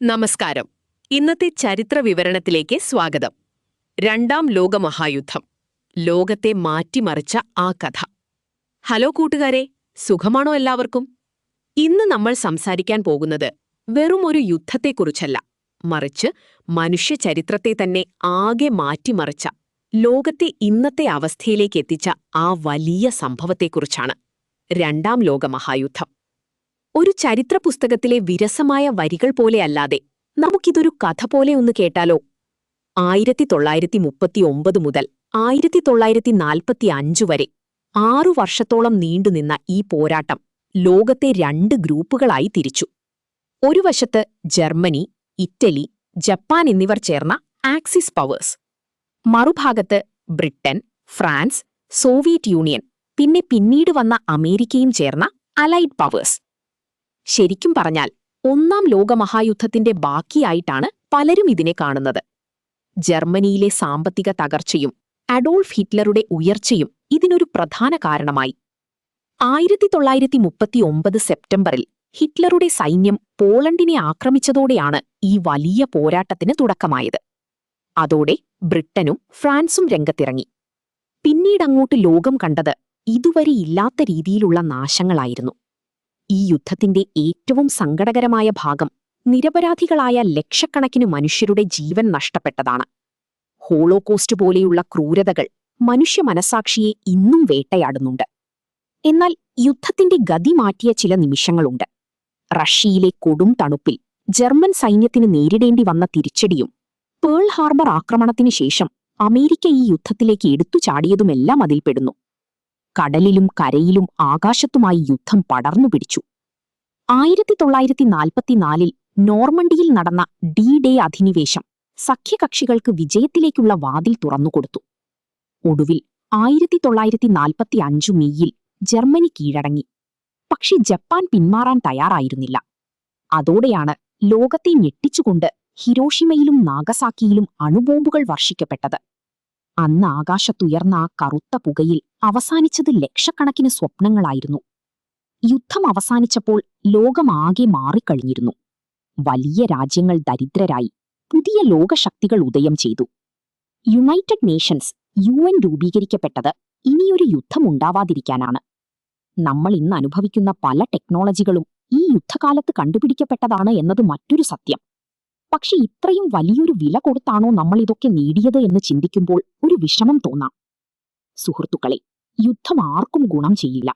നമസ്കാരം. ഇന്നത്തെ ചരിത്ര വിവരണത്തിലേക്ക് സ്വാഗതം. രണ്ടാം ലോകമഹായുദ്ധം, ലോകത്തെ മാറ്റിമറിച്ച ആ കഥ. ഹലോ കൂട്ടുകാരെ, സുഖമാണോ എല്ലാവർക്കും? ഇന്ന് നമ്മൾ സംസാരിക്കാൻ പോകുന്നത് വെറും ഒരു യുദ്ധത്തെക്കുറിച്ചല്ല, മറിച്ച് മനുഷ്യ ചരിത്രത്തെ തന്നെ ആകെ മാറ്റിമറിച്ച, ലോകത്തെ ഇന്നത്തെ അവസ്ഥയിലേക്ക് എത്തിച്ച ആ വലിയ സംഭവത്തെക്കുറിച്ചാണ്. രണ്ടാം ലോകമഹായുദ്ധം. ഒരു ചരിത്ര പുസ്തകത്തിലെ വിരസമായ വരികൾ പോലെയല്ലാതെ നമുക്കിതൊരു കഥ പോലെ ഒന്ന് കേട്ടാലോ? 1939 മുതൽ 1945 വരെ 6 വർഷത്തോളം നീണ്ടുനിന്ന ഈ പോരാട്ടം ലോകത്തെ 2 ഗ്രൂപ്പുകളായി തിരിച്ചു. ഒരു വശത്ത് ജർമ്മനി, ഇറ്റലി, ജപ്പാൻ എന്നിവർ ചേർന്ന ആക്സിസ് പവേഴ്സ്. മറുഭാഗത്ത് ബ്രിട്ടൻ, ഫ്രാൻസ്, സോവിയറ്റ് യൂണിയൻ, പിന്നീട് വന്ന അമേരിക്കയും ചേർന്ന അലൈഡ് പവേഴ്സ്. ശരിക്കും പറഞ്ഞാൽ ഒന്നാം ലോകമഹായുദ്ധത്തിന്റെ ബാക്കിയായിട്ടാണ് പലരും ഇതിനെ കാണുന്നത്. ജർമ്മനിയിലെ സാമ്പത്തിക തകർച്ചയും അഡോൾഫ് ഹിറ്റ്ലറുടെ ഉയർച്ചയും ഇതിനൊരു പ്രധാന കാരണമായി. 1939 സെപ്റ്റംബറിൽ ഹിറ്റ്ലറുടെ സൈന്യം പോളണ്ടിനെ ആക്രമിച്ചതോടെയാണ് ഈ വലിയ പോരാട്ടത്തിന് തുടക്കമായത്. അതോടെ ബ്രിട്ടനും ഫ്രാൻസും രംഗത്തിറങ്ങി. പിന്നീടങ്ങോട്ട് ലോകം കണ്ടത് ഇതുവരെയില്ലാത്ത രീതിയിലുള്ള നാശങ്ങളായിരുന്നു. ഈ യുദ്ധത്തിന്റെ ഏറ്റവും സങ്കടകരമായ ഭാഗം നിരപരാധികളായ ലക്ഷക്കണക്കിന് മനുഷ്യരുടെ ജീവൻ നഷ്ടപ്പെട്ടതാണ്. ഹോളോകോസ്റ്റ് പോലെയുള്ള ക്രൂരതകൾ മനുഷ്യ മനസാക്ഷിയെ ഇന്നും വേട്ടയാടുന്നുണ്ട്. എന്നാൽ യുദ്ധത്തിന്റെ ഗതി മാറ്റിയ ചില നിമിഷങ്ങളുണ്ട്. റഷ്യയിലെ കൊടും തണുപ്പിൽ ജർമ്മൻ സൈന്യത്തിന് നേരിടേണ്ടി വന്ന തിരിച്ചടിയും പേൾ ഹാർബർ ആക്രമണത്തിനു ശേഷം അമേരിക്ക ഈ യുദ്ധത്തിലേക്ക് എടുത്തുചാടിയതുമെല്ലാം അതിൽപ്പെടുന്നു. കടലിലും കരയിലും ആകാശത്തുമായി യുദ്ധം പടർന്നു പിടിച്ചു. 1944 നോർമണ്ടിയിൽ നടന്ന ഡി-ഡേ അധിനിവേശം സഖ്യകക്ഷികൾക്ക് വിജയത്തിലേക്കുള്ള വാതിൽ തുറന്നുകൊടുത്തു. ഒടുവിൽ 1945 മെയ്യിൽ ജർമ്മനി കീഴടങ്ങി. പക്ഷെ ജപ്പാൻ പിന്മാറാൻ തയ്യാറായിരുന്നില്ല. അതോടെയാണ് ലോകത്തെ ഞെട്ടിച്ചുകൊണ്ട് ഹിരോഷിമയിലും നാഗസാക്കിയിലും അണുബോംബുകൾ വർഷിക്കപ്പെട്ടത്. അന്ന് ആകാശത്തുയർന്ന ആ കറുത്ത പുകയിൽ അവസാനിച്ചത് ലക്ഷക്കണക്കിന് സ്വപ്നങ്ങളായിരുന്നു. യുദ്ധം അവസാനിച്ചപ്പോൾ ലോകമാകെ മാറിക്കഴിഞ്ഞിരുന്നു. വലിയ രാജ്യങ്ങൾ ദരിദ്രരായി. പുതിയ ലോകശക്തികൾ ഉദയം ചെയ്തു. യുണൈറ്റഡ് നേഷൻസ് UN രൂപീകരിക്കപ്പെട്ടത് ഇനിയൊരു യുദ്ധമുണ്ടാവാതിരിക്കാനാണ്. നമ്മൾ ഇന്ന് അനുഭവിക്കുന്ന പല ടെക്നോളജികളും ഈ യുദ്ധകാലത്ത് കണ്ടുപിടിക്കപ്പെട്ടതാണ് എന്നത് മറ്റൊരു സത്യം. പക്ഷെ ഇത്രയും വലിയൊരു വില കൊടുത്താണോ നമ്മൾ ഇതൊക്കെ നേടിയത് എന്ന് ചിന്തിക്കുമ്പോൾ ഒരു വിഷമം തോന്നാം. സുഹൃത്തുക്കളെ, യുദ്ധം ആർക്കും ഗുണം ചെയ്യില്ല.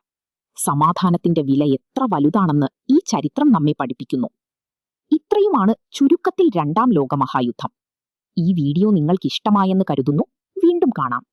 സമാധാനത്തിന്റെ വില എത്ര വലുതാണെന്ന് ഈ ചരിത്രം നമ്മെ പഠിപ്പിക്കുന്നു. ഇത്രയുമാണ് ചുരുക്കത്തിൽ രണ്ടാം ലോകമഹായുദ്ധം. ഈ വീഡിയോ നിങ്ങൾക്ക് ഇഷ്ടമായെന്ന് കരുതുന്നു. വീണ്ടും കാണാം.